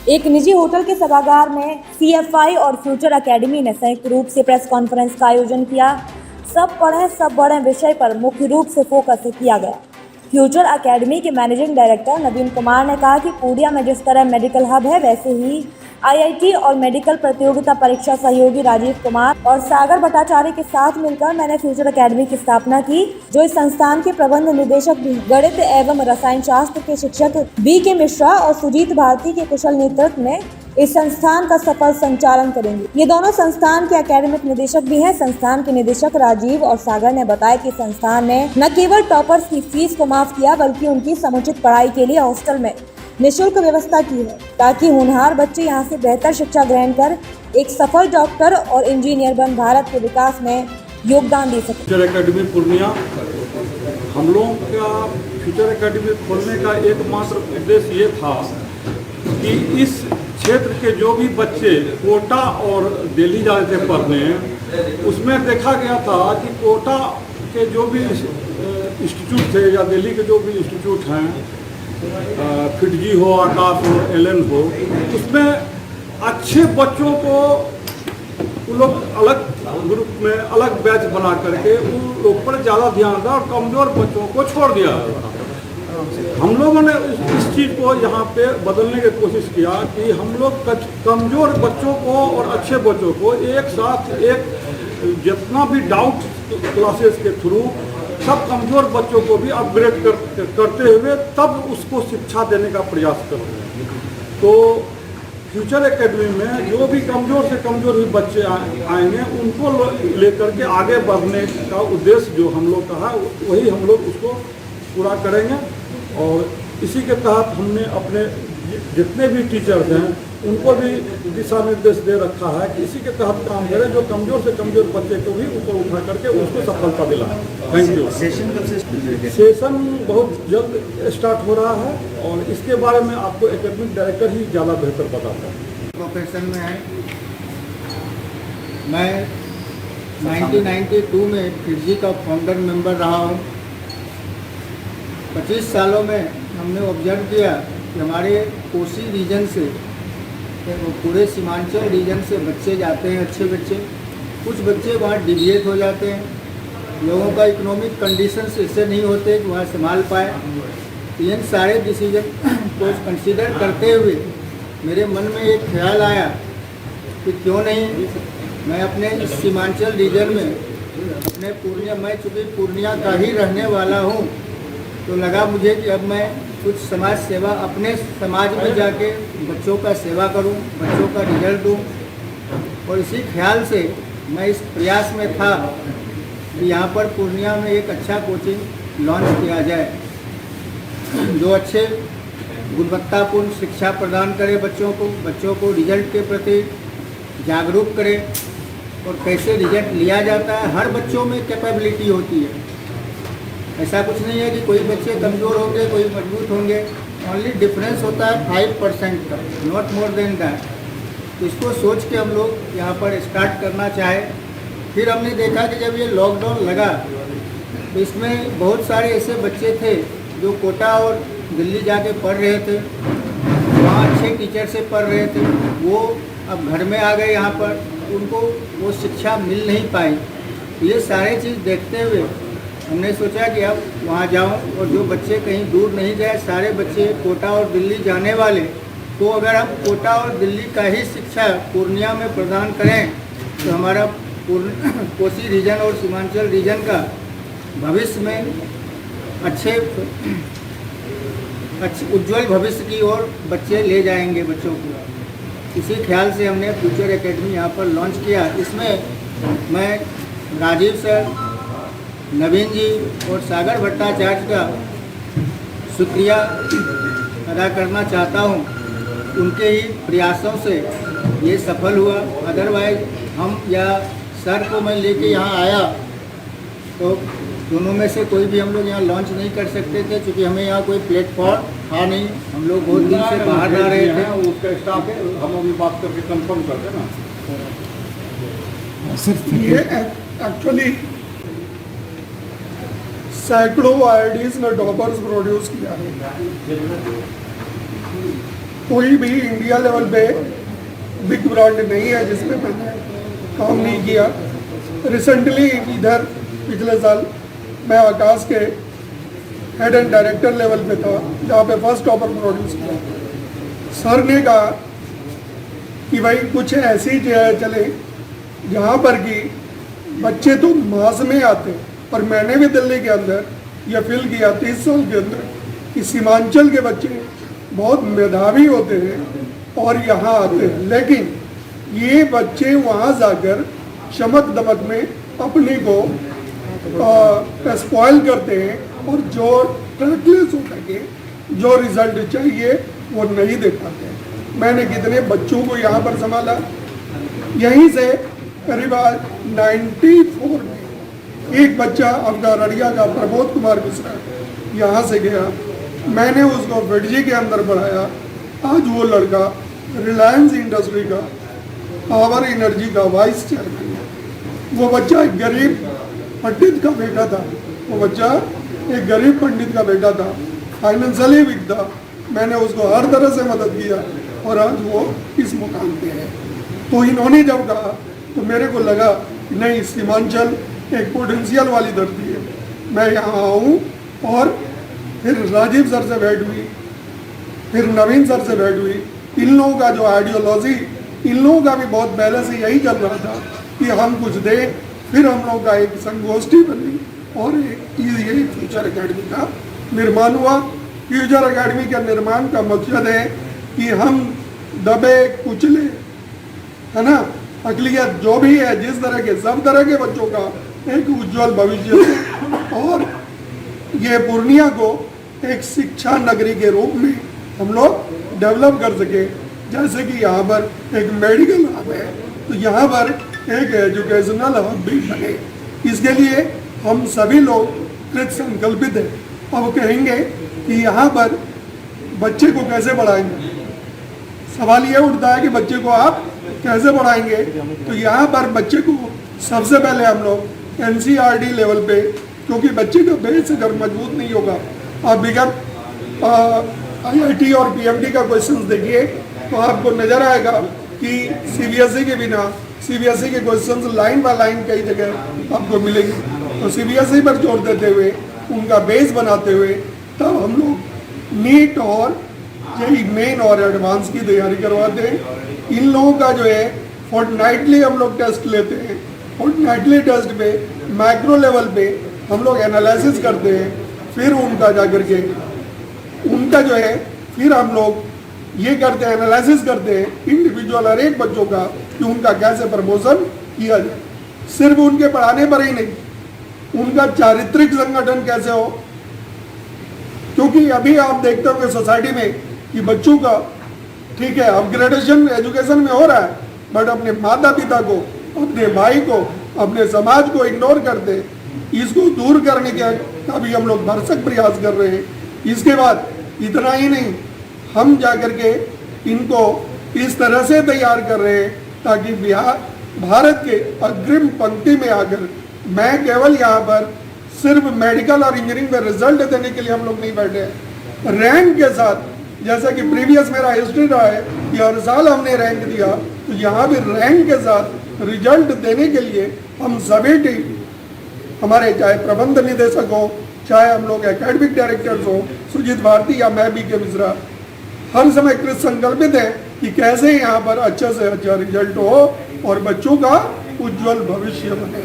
एक निजी होटल के सभागार में CFI और फ्यूचर एकेडमी ने संयुक्त रूप से प्रेस कॉन्फ्रेंस का आयोजन किया। सब पढ़ें सब बढ़ें विषय पर मुख्य रूप से फोकस किया गया। फ्यूचर एकेडमी के मैनेजिंग डायरेक्टर नवीन कुमार ने कहा कि पूर्णिया में जिस तरह मेडिकल हब है, वैसे ही IIT और मेडिकल प्रतियोगिता परीक्षा सहयोगी राजीव कुमार और सागर भट्टाचार्य के साथ मिलकर मैंने फ्यूचर एकेडमी की स्थापना की, जो इस संस्थान के प्रबंध निदेशक गणित एवं रसायन शास्त्र के शिक्षक BK मिश्रा और सुजीत भारती के कुशल नेतृत्व में इस संस्थान का सफल संचालन करेंगे। ये दोनों संस्थान के एकेडमिक निदेशक भी हैं। संस्थान के निदेशक राजीव और सागर ने बताया कि संस्थान ने न केवल टॉपर्स की फीस को माफ किया, बल्कि उनकी समुचित पढ़ाई के लिए हॉस्टल में निःशुल्क व्यवस्था की है, ताकि होनहार बच्चे यहाँ से बेहतर शिक्षा ग्रहण कर एक सफल डॉक्टर और इंजीनियर बन भारत के विकास में योगदान दे सके। फ्यूचर एकेडमी पूर्णिया, हम लोगों का फ्यूचर एकेडमी खोलने का एकमात्र उद्देश्य ये था कि इस क्षेत्र के जो भी बच्चे कोटा और दिल्ली जा रहे थे पढ़ने, उसमें देखा गया था कि कोटा के जो भी इंस्टीट्यूट थे या दिल्ली के जो भी इंस्टीट्यूट हैं, फिटजी हो, आकाश हो, एलन हो, उसमें अच्छे बच्चों को वो लोग अलग ग्रुप में अलग बैच बना करके उन लोग पर ज़्यादा ध्यान था और कमज़ोर बच्चों को छोड़ दिया। हम लोगों ने इस चीज़ को यहाँ पे बदलने की कोशिश किया कि हम लोग कमज़ोर बच्चों को और अच्छे बच्चों को एक साथ एक जितना भी डाउट क्लासेस के थ्रू सब कमज़ोर बच्चों को भी अपग्रेड करते हुए तब उसको शिक्षा देने का प्रयास करते हैं। तो फ्यूचर एकेडमी में जो भी कमज़ोर से कमज़ोर भी बच्चे आएंगे, उनको लेकर के आगे बढ़ने का उद्देश्य जो हम लोग का है, वही हम लोग उसको पूरा करेंगे। और इसी के तहत हमने अपने जितने भी टीचर्स हैं उनको भी दिशा निर्देश दे रखा है कि इसी के तहत काम करें, जो कमज़ोर से कमज़ोर बच्चे को भी ऊपर उठा करके उसको सफलता दिलाएं। Thank you. सेशन बहुत जल्द स्टार्ट हो रहा है और इसके बारे में आपको एकेडमिक डायरेक्टर ही ज़्यादा बेहतर बताता है। प्रोफेशन में है, मैं 1992 में फिटजी का फाउंडर मेंबर रहा हूँ। 25 सालों में हमने ऑब्जर्व किया कि हमारे कोसी रीजन से, वो पूरे सीमांचल रीजन से बच्चे जाते हैं, अच्छे बच्चे, कुछ बच्चे वहाँ डिविएट हो जाते हैं। लोगों का इकोनॉमिक कंडीशंस इससे नहीं होते कि वहाँ संभाल पाए। इन सारे डिसीजन को कंसीडर करते हुए मेरे मन में एक ख्याल आया कि क्यों नहीं मैं अपने इस सीमांचल रीजन में अपने पूर्णिया, मैं चूँकि पूर्णिया का ही रहने वाला हूँ, तो लगा मुझे कि अब मैं कुछ समाज सेवा अपने समाज में जाके बच्चों का सेवा करूं, बच्चों का रिजल्ट दूं। और इसी ख्याल से मैं इस प्रयास में था कि यहाँ पर पूर्णिया में एक अच्छा कोचिंग लॉन्च किया जाए, जो अच्छे गुणवत्तापूर्ण शिक्षा प्रदान करे बच्चों को रिजल्ट के प्रति जागरूक करे और कैसे रिजल्ट लिया जाता है। हर बच्चों में कैपेबिलिटी होती है, ऐसा कुछ नहीं है कि कोई बच्चे कमज़ोर होंगे, कोई मजबूत होंगे। ओनली डिफरेंस होता है 5% का, नॉट मोर देन दैट। तो इसको सोच के हम लोग यहाँ पर स्टार्ट करना चाहे। फिर हमने देखा कि जब ये लॉकडाउन लगा तो इसमें बहुत सारे ऐसे बच्चे थे जो कोटा और दिल्ली जाके पढ़ रहे थे, वहाँ अच्छे टीचर से पढ़ रहे थे, वो अब घर में आ गए यहाँ पर, उनको वो शिक्षा मिल नहीं पाई। ये सारे चीज़ देखते हुए हमने सोचा कि अब वहाँ जाऊँ और जो बच्चे कहीं दूर नहीं जाए, सारे बच्चे कोटा और दिल्ली जाने वाले, तो अगर हम कोटा और दिल्ली का ही शिक्षा पूर्णिया में प्रदान करें तो हमारा कोसी रीजन और सीमांचल रीजन का भविष्य में अच्छे उज्जवल भविष्य की ओर बच्चे ले जाएंगे बच्चों को। इसी ख्याल से हमने फ्यूचर एकेडमी यहाँ पर लॉन्च किया। इसमें मैं राजीव सर, नवीन जी और सागर भट्टाचार्य का शुक्रिया अदा करना चाहता हूँ। उनके ही प्रयासों से ये सफल हुआ। अदरवाइज हम या सर को मैं लेके यहाँ आया तो दोनों में से कोई भी हम लोग यहाँ लॉन्च नहीं कर सकते थे, क्योंकि हमें यहाँ कोई प्लेटफॉर्म था नहीं। हम लोग बहुत दिन से बाहर रह रहे थे। उसका स्टाफ हम अभी बात करके कंफर्म कर देना। ये एक्चुअली सैकड़ों IITs ने टॉपर्स प्रोड्यूस किया है। कोई भी इंडिया लेवल पे बिग ब्रांड नहीं है जिसमें मैंने काम नहीं किया। रिसेंटली इधर पिछले साल मैं आकाश के हेड एंड डायरेक्टर लेवल पे था, जहाँ पे फर्स्ट टॉपर प्रोड्यूस किया। सर ने कहा कि भाई कुछ ऐसी जगह चले जहाँ पर कि बच्चे तो मास में आते, पर मैंने भी दिल्ली के अंदर यह फील किया 30 साल के अंदर कि सीमांचल के बच्चे बहुत मेधावी होते हैं और यहाँ आते हैं, लेकिन ये बच्चे वहाँ जाकर चमक दमक में अपने को स्पॉइल करते हैं और जो ट्रैकलेस होकर के जो रिजल्ट चाहिए वो नहीं दे पाते। मैंने कितने बच्चों को यहाँ पर संभाला, यहीं से करीब 94 में एक बच्चा आपका रड़िया का प्रमोद कुमार मिश्रा यहाँ से गया, मैंने उसको फिडजी के अंदर पढ़ाया। आज वो लड़का रिलायंस इंडस्ट्री का पावर एनर्जी का वाइस चेयरमैन है। वो बच्चा एक गरीब पंडित का बेटा था, वो बच्चा एक गरीब पंडित का बेटा था, फाइनेंशियली वीक था। मैंने उसको हर तरह से मदद किया और आज वो इस मुकाम पे है। तो इन्होंने जब कहा तो मेरे को लगा कि नहीं, सीमांचल एक पोटेंशियल वाली धरती है। मैं यहाँ आऊँ और फिर राजीव सर से भेंट हुई, फिर नवीन सर से भेंट हुई। इन लोगों का जो आइडियोलॉजी, इन लोगों का भी बहुत पहले से यही चल रहा था कि हम कुछ दें। फिर हम लोगों का एक संगोष्ठी बनी और ये फ्यूचर एकेडमी का निर्माण हुआ। फ्यूचर एकेडमी के निर्माण का मकसद है कि हम दबे कुचले, है ना, अकलियत जो भी है, जिस तरह के सब तरह के बच्चों का एक उज्जवल भविष्य है और ये पूर्णिया को एक शिक्षा नगरी के रूप में हम लोग डेवलप कर सके। जैसे कि यहाँ पर एक मेडिकल हब है, तो यहाँ पर एक एजुकेशनल हब भी बने। इसके लिए हम सभी लोग कृत संकल्पित हैं। अब कहेंगे कि यहाँ पर बच्चे को कैसे पढ़ाएंगे, सवाल ये उठता है कि बच्चे को आप कैसे पढ़ाएंगे। तो यहाँ पर बच्चे को सबसे पहले हम लोग NCERT लेवल पे, क्योंकि बच्चे का बेस अगर मजबूत नहीं होगा, आप विगत IIT और PMT का क्वेश्चन देखिए तो आपको नजर आएगा कि CBSE के बिना, CBSE के क्वेश्चंस लाइन बाय लाइन कई जगह आपको मिलेंगे। तो CBSE पर जोर देते हुए, उनका बेस बनाते हुए, तब हम लोग नीट और JEE मेन और एडवांस की तैयारी करवाते हैं। इन लोगों का जो है फोर्टनाइटली हम लोग टेस्ट लेते हैं। फोर्टनाइटली टेस्ट पे मैक्रो लेवल पे हम लोग एनालिसिस करते हैं, फिर उनका जाकर के उनका जो है फिर हम लोग ये करते हैं, एनालिसिस करते हैं इंडिविजुअल हर एक बच्चों का कि उनका कैसे प्रमोशन किया जाए। सिर्फ उनके पढ़ाने पर ही नहीं, उनका चारित्रिक संगठन कैसे हो, क्योंकि अभी आप देखते होंगे सोसाइटी में कि बच्चों का ठीक है अपग्रेडेशन एजुकेशन में हो रहा है, बट अपने माता पिता को, अपने भाई को, अपने समाज को इग्नोर करते हैं। इसको दूर करने का भी हम लोग भरसक प्रयास कर रहे हैं। इसके बाद इतना ही नहीं, हम जाकर के इनको इस तरह से तैयार कर रहे हैं ताकि बिहार भारत के अग्रिम पंक्ति में आकर, मैं केवल यहाँ पर सिर्फ मेडिकल और इंजीनियरिंग में रिजल्ट देने के लिए हम लोग नहीं बैठे हैं। रैंक के साथ, जैसा कि प्रीवियस मेरा हिस्ट्री रहा है कि हर साल हमने रैंक दिया, तो यहाँ भी रैंक के साथ रिजल्ट देने के लिए हम सभी टीम, हमारे चाहे प्रबंध निदेशक हो, चाहे हम लोग एकेडमिक डायरेक्टर्स हो, सुजीत भारती या मैं BK मिश्रा, हर समय कृत संकल्पित है कि कैसे यहाँ पर अच्छे से अच्छा रिजल्ट हो और बच्चों का उज्जवल भविष्य बने।